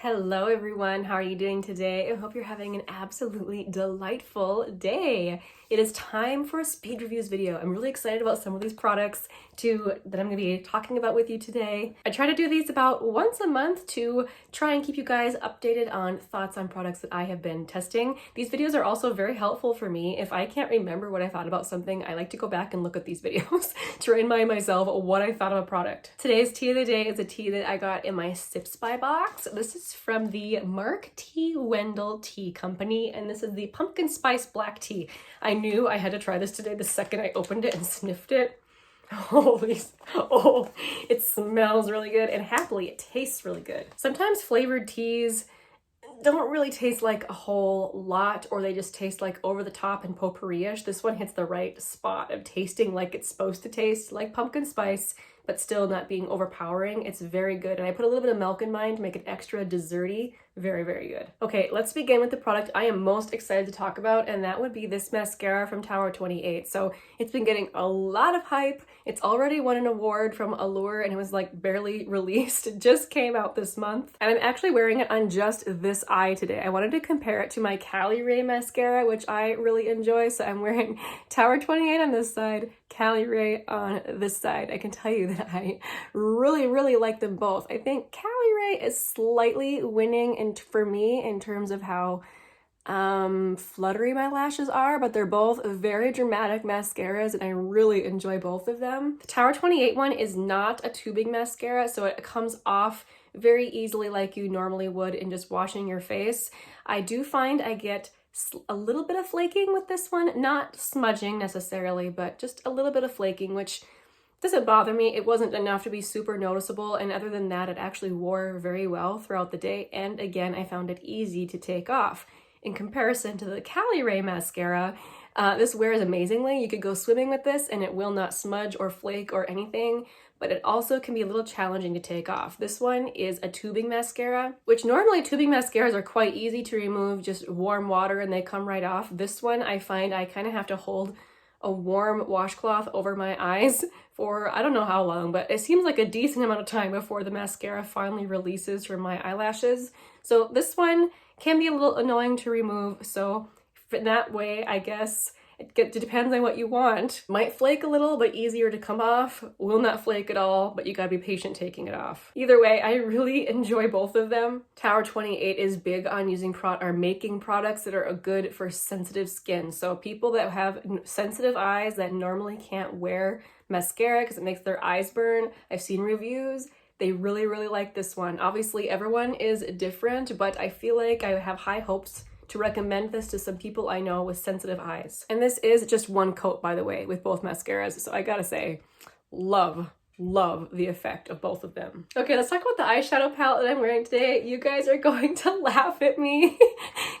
Hello everyone, how are you doing today? I hope you're having an absolutely delightful day. It is time for a speed reviews video. I'm really excited about some of these products that I'm going to be talking about with you today. I try to do these about once a month to try and keep you guys updated on thoughts on products that I have been testing. These videos are also very helpful for me. If I can't remember what I thought about something, I like to go back and look at these videos to remind myself what I thought of a product. Today's tea of the day is a tea that I got in my Sips by box. This is from the Mark T. Wendell Tea Company, and this is the pumpkin spice black tea. I knew I had to try this today the second I opened it and sniffed it. It smells really good, and happily it tastes really good. Sometimes flavored teas don't really taste like a whole lot, or they just taste like over the top and potpourri-ish. This one hits the right spot of tasting like it's supposed to taste, like pumpkin spice, but still not being overpowering. It's very good, and I put a little bit of milk in mine to make it extra desserty. Very, very good. Okay, let's begin with the product I am most excited to talk about, and that would be this mascara from Tower 28. So it's been getting a lot of hype. It's already won an award from Allure, and it was like barely released. It just came out this month, and I'm actually wearing it on just this eye today. I wanted to compare it to my Caliray mascara, which I really enjoy, so I'm wearing Tower 28 on this side, Caliray on this side. I can tell you that I really, really like them both. I think Caliray is slightly winning for me in terms of how fluttery my lashes are, but they're both very dramatic mascaras, and I really enjoy both of them. The Tower 28 one is not a tubing mascara, so it comes off very easily like you normally would in just washing your face. I do find I get a little bit of flaking with this one, not smudging necessarily, but just a little bit of flaking, which doesn't bother me. It wasn't enough to be super noticeable, and other than that, it actually wore very well throughout the day, and again, I found it easy to take off. In comparison to the Caliray mascara, this wears amazingly. You could go swimming with this and it will not smudge or flake or anything, but it also can be a little challenging to take off. This one is a tubing mascara, which normally tubing mascaras are quite easy to remove, just warm water and they come right off. This one, I find I kind of have to hold a warm washcloth over my eyes for I don't know how long, but it seems like a decent amount of time before the mascara finally releases from my eyelashes. So this one can be a little annoying to remove, so in that way, I guess it depends on what you want. Might flake a little, but easier to come off. Will not flake at all, but you gotta be patient taking it off. Either way, I really enjoy both of them. Tower 28 is big on making products that are good for sensitive skin. So people that have sensitive eyes that normally can't wear mascara because it makes their eyes burn, I've seen reviews. They really, really like this one. Obviously, everyone is different, but I feel like I have high hopes to recommend this to some people I know with sensitive eyes. And this is just one coat, by the way, with both mascaras. So I gotta say, love the effect of both of them. Okay, let's talk about the eyeshadow palette that I'm wearing today. You guys are going to laugh at me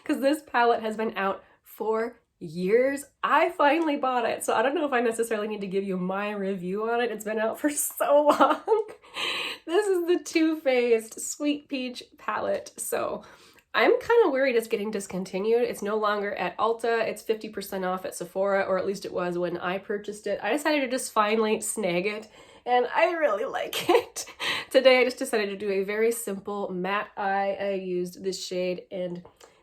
because this palette has been out for years. I finally bought it, so I don't know if I necessarily need to give you my review on it. It's been out for so long. This is the Too Faced Sweet Peach palette. So I'm kind of worried it's getting discontinued. It's no longer at Ulta. It's 50% off at Sephora, or at least it was when I purchased it. I decided to just finally snag it, and I really like it. Today I just decided to do a very simple matte eye. I used this shade and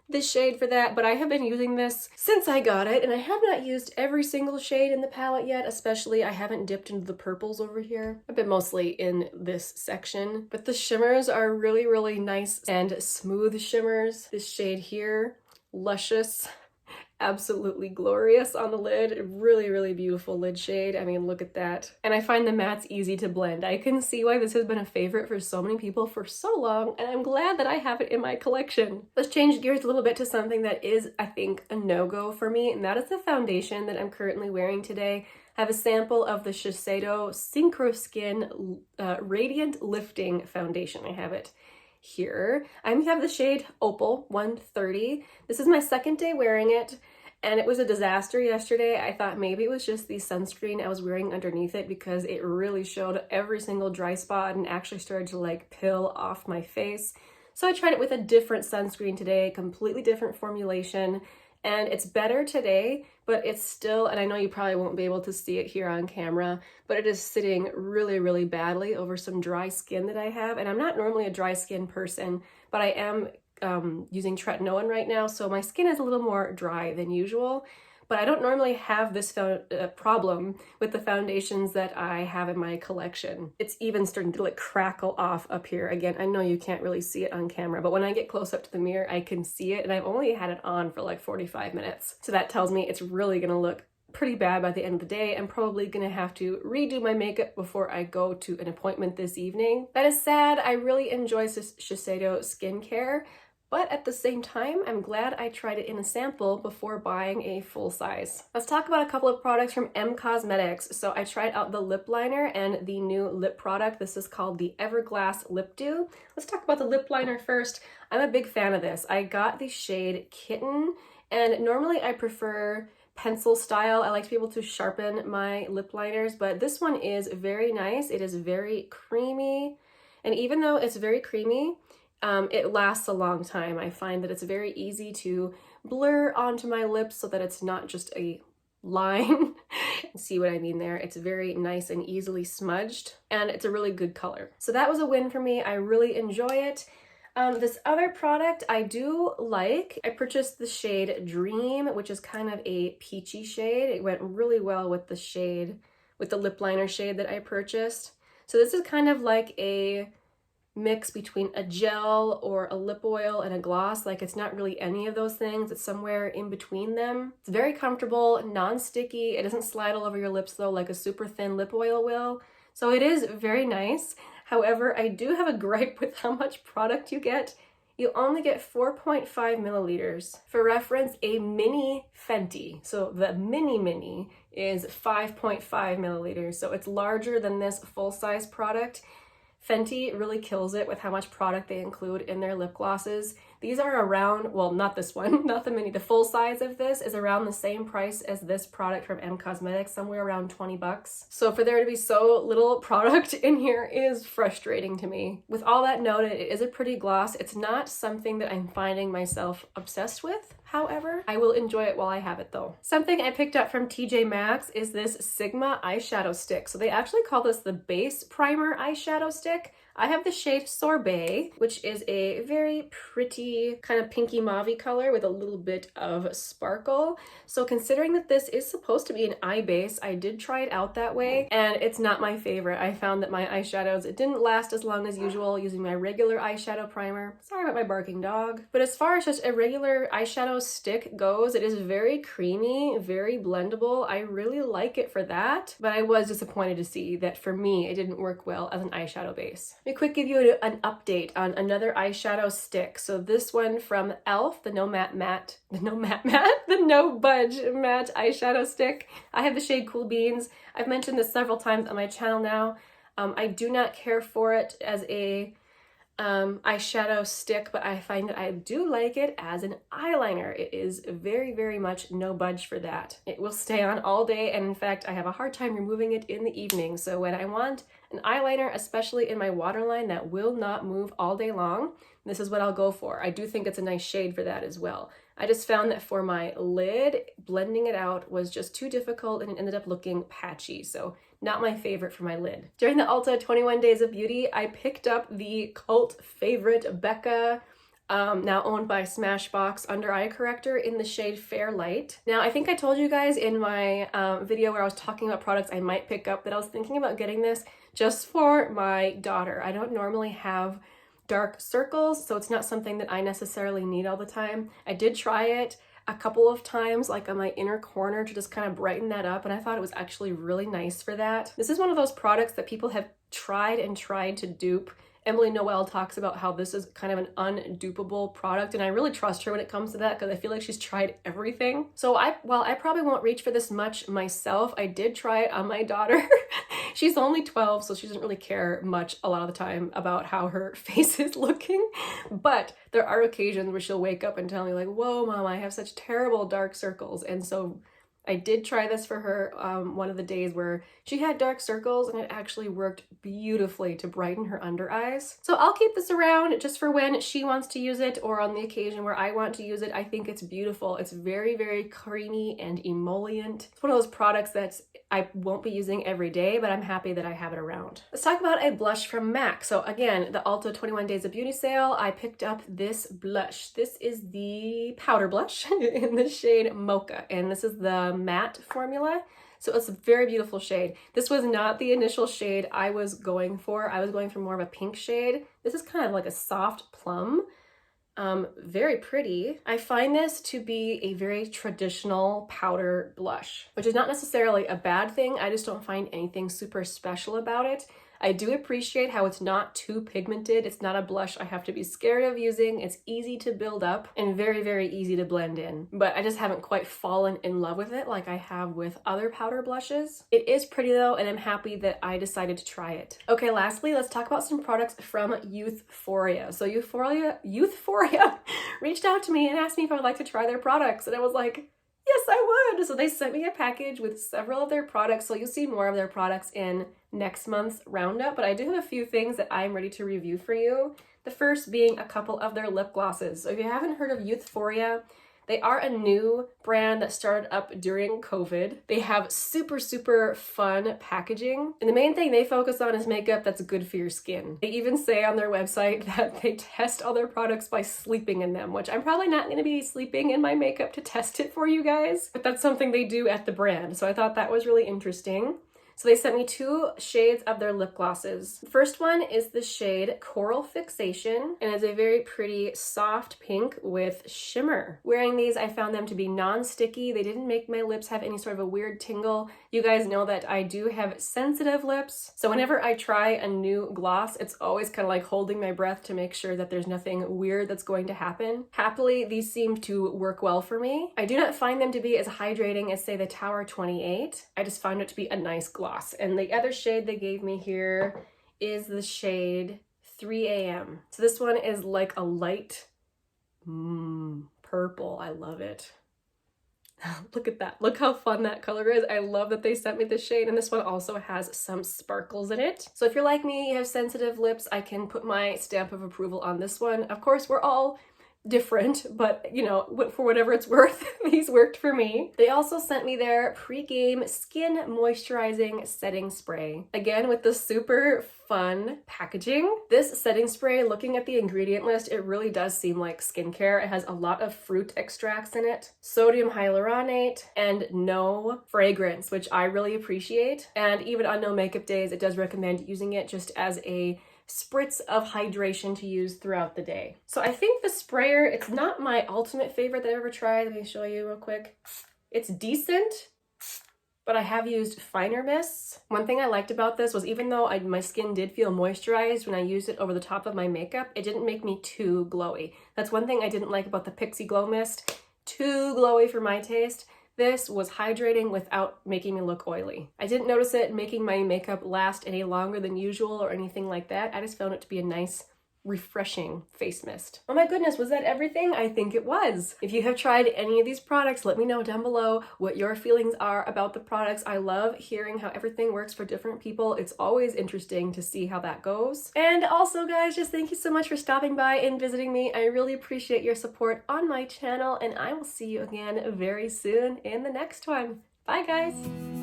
this shade for that, but I have been using this since I got it, and I have not used every single shade in the palette yet, especially I haven't dipped into the purples over here. I've been mostly in this section, but the shimmers are really, really nice and smooth shimmers. This shade here, Luscious, absolutely glorious on the lid. Really, really beautiful lid shade. I mean, look at that. And I find the mattes easy to blend. I can see why this has been a favorite for so many people for so long, and I'm glad that I have it in my collection. Let's change gears a little bit to something that is, I think, a no-go for me, and that is the foundation that I'm currently wearing today. I have a sample of the Shiseido Synchro Skin Radiant Lifting Foundation. I have it here. I have the shade Opal 130. This is my second day wearing it, and it was a disaster yesterday. I thought maybe it was just the sunscreen I was wearing underneath it because it really showed every single dry spot and actually started to like peel off my face. So I tried it with a different sunscreen today, completely different formulation, and it's better today, but it's still, and I know you probably won't be able to see it here on camera, but it is sitting really, really badly over some dry skin that I have. And I'm not normally a dry skin person, but I am using tretinoin right now, so my skin is a little more dry than usual. But I don't normally have this problem with the foundations that I have in my collection. It's even starting to like crackle off up here. Again, I know you can't really see it on camera, but when I get close up to the mirror, I can see it, and I've only had it on for like 45 minutes. So that tells me it's really gonna look pretty bad by the end of the day. I'm probably gonna have to redo my makeup before I go to an appointment this evening. That is sad. I really enjoy Shiseido skincare. But at the same time, I'm glad I tried it in a sample before buying a full size. Let's talk about a couple of products from Cosmetics. So I tried out the lip liner and the new lip product. This is called the Everglass Lip Dew. Let's talk about the lip liner first. I'm a big fan of this. I got the shade Kitten, and normally I prefer pencil style. I like to be able to sharpen my lip liners, but this one is very nice. It is very creamy, and even though it's very creamy, it lasts a long time. I find that it's very easy to blur onto my lips so that it's not just a line. See what I mean there? It's very nice and easily smudged, and it's a really good color. So that was a win for me. I really enjoy it. This other product I do like. I purchased the shade Dream, which is kind of a peachy shade. It went really well with the shade, with the lip liner shade that I purchased. So this is kind of like a mix between a gel or a lip oil and a gloss. Like, it's not really any of those things. It's somewhere in between them. It's very comfortable, non-sticky. It doesn't slide all over your lips though, like a super thin lip oil will. So it is very nice. However, I do have a gripe with how much product you get. You only get 4.5 milliliters. For reference, a mini Fenty, so the mini is 5.5 milliliters. So it's larger than this full-size product. Fenty really kills it with how much product they include in their lip glosses. These are around, well, not this one, not the mini, the full size of this is around the same price as this product from Cosmetics, somewhere around 20 bucks. So for there to be so little product in here is frustrating to me. With all that noted, it is a pretty gloss. It's not something that I'm finding myself obsessed with. However, I will enjoy it while I have it though. Something I picked up from TJ Maxx is this Sigma eyeshadow stick. So they actually call this the base primer eyeshadow stick. I have the shade Sorbet, which is a very pretty kind of pinky mauve color with a little bit of sparkle. So considering that this is supposed to be an eye base, I did try it out that way, and it's not my favorite. I found that my eyeshadows, it didn't last as long as usual using my regular eyeshadow primer. Sorry about my barking dog. But as far as just a regular eyeshadow stick goes, it is very creamy, very blendable. I really like it for that, but I was disappointed to see that for me, it didn't work well as an eyeshadow base. Let me quick give you an update on another eyeshadow stick. So this one from e.l.f, the No Budge matte eyeshadow stick. I have the shade Cool Beans. I've mentioned this several times on my channel now. I do not care for it as a eyeshadow stick, but I find that I do like it as an eyeliner. It is very, very much no budge for that. It will stay on all day, and in fact, I have a hard time removing it in the evening. So when I want an eyeliner, especially in my waterline, that will not move all day long, this is what I'll go for. I do think it's a nice shade for that as well. I just found that for my lid, blending it out was just too difficult and it ended up looking patchy. So not my favorite for my lid. During the Ulta 21 Days of Beauty, I picked up the cult favorite Becca, now owned by Smashbox, under eye corrector in the shade Fair Light. Now, I think I told you guys in my video where I was talking about products I might pick up that I was thinking about getting this just for my daughter. I don't normally have dark circles, so it's not something that I necessarily need all the time. I did try it a couple of times, like on my inner corner, to just kind of brighten that up, and I thought it was actually really nice for that. This is one of those products that people have tried and tried to dupe. Emily Noel talks about how this is kind of an undupable product, and I really trust her when it comes to that because I feel like she's tried everything. So while I probably won't reach for this much myself, I did try it on my daughter. She's only 12, so she doesn't really care much a lot of the time about how her face is looking, but there are occasions where she'll wake up and tell me like, whoa, Mom, I have such terrible dark circles, and so I did try this for her one of the days where she had dark circles, and it actually worked beautifully to brighten her under eyes. So I'll keep this around just for when she wants to use it or on the occasion where I want to use it. I think it's beautiful. It's very, very creamy and emollient. It's one of those products that I won't be using every day, but I'm happy that I have it around. Let's talk about a blush from MAC. So again, the Ulta 21 Days of Beauty sale, I picked up this blush. This is the powder blush in the shade Mocha, and this is the matte formula. So it's a very beautiful shade. This was not the initial shade I was going for. I was going for more of a pink shade. This is kind of like a soft plum. Very pretty. I find this to be a very traditional powder blush, which is not necessarily a bad thing. I just don't find anything super special about it. I do appreciate how it's not too pigmented. It's not a blush I have to be scared of using. It's easy to build up and very, very easy to blend in. But I just haven't quite fallen in love with it like I have with other powder blushes. It is pretty though, and I'm happy that I decided to try it. Okay, lastly, let's talk about some products from Youthforia. So Youthforia reached out to me and asked me if I would like to try their products, and I was like, yes, I would. So they sent me a package with several of their products. So you'll see more of their products in next month's roundup, but I do have a few things that I'm ready to review for you. The first being a couple of their lip glosses. So if you haven't heard of Youthforia, they are a new brand that started up during COVID. They have super, super fun packaging. And the main thing they focus on is makeup that's good for your skin. They even say on their website that they test all their products by sleeping in them, which I'm probably not gonna be sleeping in my makeup to test it for you guys, but that's something they do at the brand. So I thought that was really interesting. So they sent me two shades of their lip glosses. The first one is the shade Coral Fixation, and it's a very pretty soft pink with shimmer. Wearing these, I found them to be non-sticky. They didn't make my lips have any sort of a weird tingle. You guys know that I do have sensitive lips, so whenever I try a new gloss, it's always kind of like holding my breath to make sure that there's nothing weird that's going to happen. Happily, these seem to work well for me. I do not find them to be as hydrating as, say, the Tower 28. I just found it to be a nice gloss. And the other shade they gave me here is the shade 3 AM. So this one is like a light purple. I love it. Look at that. Look how fun that color is. I love that they sent me this shade, and this one also has some sparkles in it. So if you're like me, you have sensitive lips, I can put my stamp of approval on this one. Of course, we're all different, but you know, for whatever it's worth, these worked for me. They also sent me their Pregame Skin Moisturizing Setting Spray. Again, with the super fun packaging. This setting spray, looking at the ingredient list, it really does seem like skincare. It has a lot of fruit extracts in it, sodium hyaluronate, and no fragrance, which I really appreciate. And even on no makeup days, it does recommend using it just as a spritz of hydration to use throughout the day. So I think the sprayer, it's not my ultimate favorite that I've ever tried. Let me show you real quick. It's decent, but I have used finer mists. One thing I liked about this was even though my skin did feel moisturized when I used it over the top of my makeup, it didn't make me too glowy. That's one thing I didn't like about the Pixie Glow Mist. Too glowy for my taste. This was hydrating without making me look oily. I didn't notice it making my makeup last any longer than usual or anything like that. I just found it to be a nice, refreshing face mist. Oh my goodness, was that everything? I think it was. If you have tried any of these products, let me know down below what your feelings are about the products. I love hearing how everything works for different people. It's always interesting to see how that goes. And also guys, just thank you so much for stopping by and visiting me. I really appreciate your support on my channel, and I will see you again very soon in the next one. Bye guys!